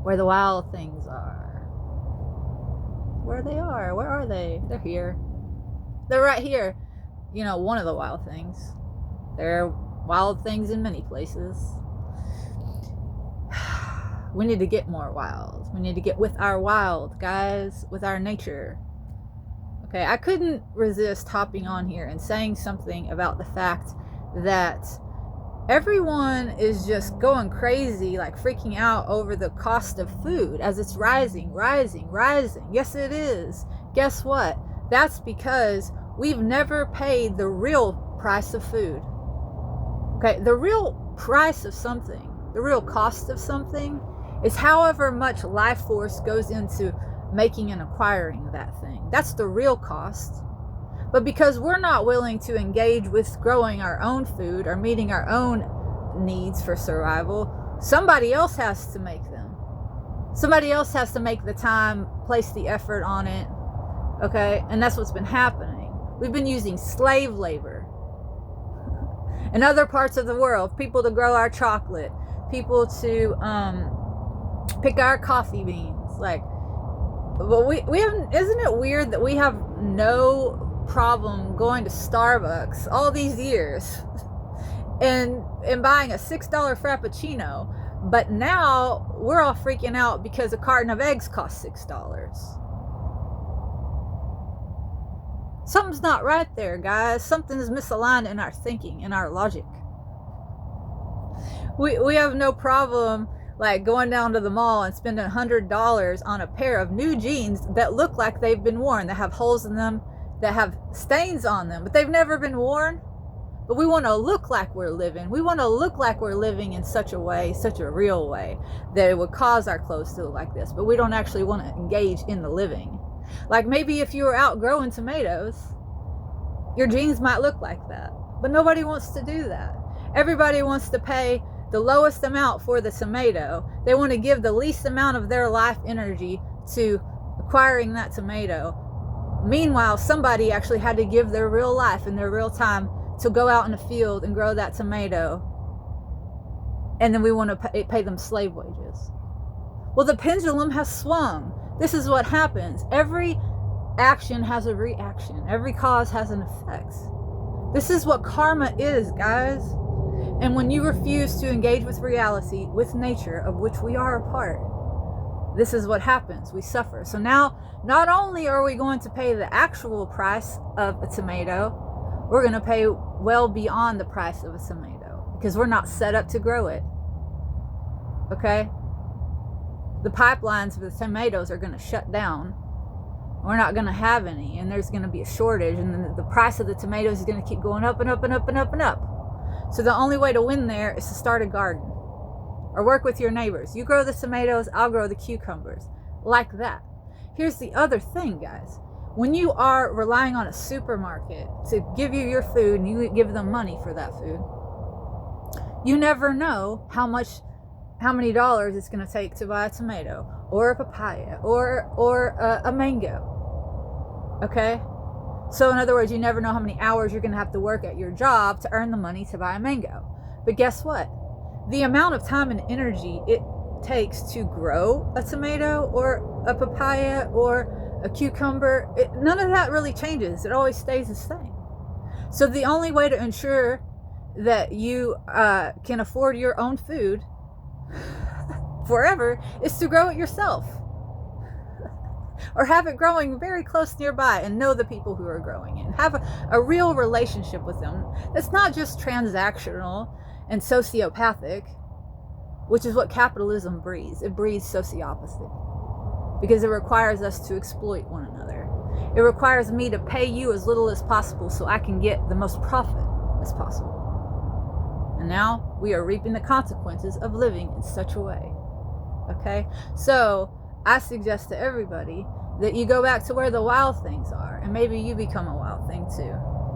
where the wild things are. Where they are. Where are they? They're here. They're right here. You know, one of the wild things. There are wild things in many places. We need to get more wild. We need to get with our wild, guys, with our nature. Okay, I couldn't resist hopping on here and saying something about the fact that everyone is just going crazy, like freaking out over the cost of food as it's rising. Yes, it is. Guess what? That's because we've never paid the real price of food. Okay, the real price of something, the real cost of something, is however much life force goes into making and acquiring that thing. That's the real cost. But because we're not willing to engage with growing our own food or meeting our own needs for survival, somebody else has to make them. Somebody else has to make the time, place the effort on it. Okay? And that's what's been happening. We've been using slave labor in other parts of the world, people to grow our chocolate, people to pick our coffee beans. Like, but we have, isn't it weird that we have no problem going to Starbucks all these years and buying a $6 Frappuccino, but now we're all freaking out because a carton of eggs costs $6. Something's not right there, guys. Something is misaligned in our thinking, in our logic. We have no problem like going down to the mall and spending $100 on a pair of new jeans that look like they've been worn, that have holes in them, that have stains on them, but they've never been worn. But we want to look like we're living. We want to look like we're living in such a way, such a real way, that it would cause our clothes to look like this. But we don't actually want to engage in the living. Like maybe if you were out growing tomatoes, your jeans might look like that. But nobody wants to do that. Everybody wants to pay the lowest amount for the tomato. They want to give the least amount of their life energy to acquiring that tomato. Meanwhile, somebody actually had to give their real life and their real time to go out in the field and grow that tomato. And then we want to pay them slave wages. Well, the pendulum has swung. This is what happens. Every action has a reaction. Every cause has an effect. This is what karma is, guys. And when you refuse to engage with reality, with nature, of which we are a part, this is what happens. We suffer. So now, not only are we going to pay the actual price of a tomato, we're going to pay well beyond the price of a tomato because we're not set up to grow it. Okay? The pipelines for the tomatoes are going to shut down. We're not going to have any, and there's going to be a shortage, and then the price of the tomatoes is going to keep going up and up and up and up and up. So the only way to win there is to start a garden or work with your neighbors. You grow the tomatoes, I'll grow the cucumbers. Like that. Here's the other thing, guys. When you are relying on a supermarket to give you your food and you give them money for that food, you never know how many dollars it's going to take to buy a tomato or a papaya or a mango. Okay? So in other words, you never know how many hours you're going to have to work at your job to earn the money to buy a mango. But guess what? The amount of time and energy it takes to grow a tomato or a papaya or a cucumber, none of that really changes. It always stays the same. So the only way to ensure that you can afford your own food forever is to grow it yourself. Or have it growing very close nearby and know the people who are growing it. And have a real relationship with them that's not just transactional and sociopathic, which is what capitalism breeds. It breeds sociopathy because it requires us to exploit one another. It requires me to pay you as little as possible so I can get the most profit as possible. And now we are reaping the consequences of living in such a way. Okay? So I suggest to everybody that you go back to where the wild things are, and maybe you become a wild thing too.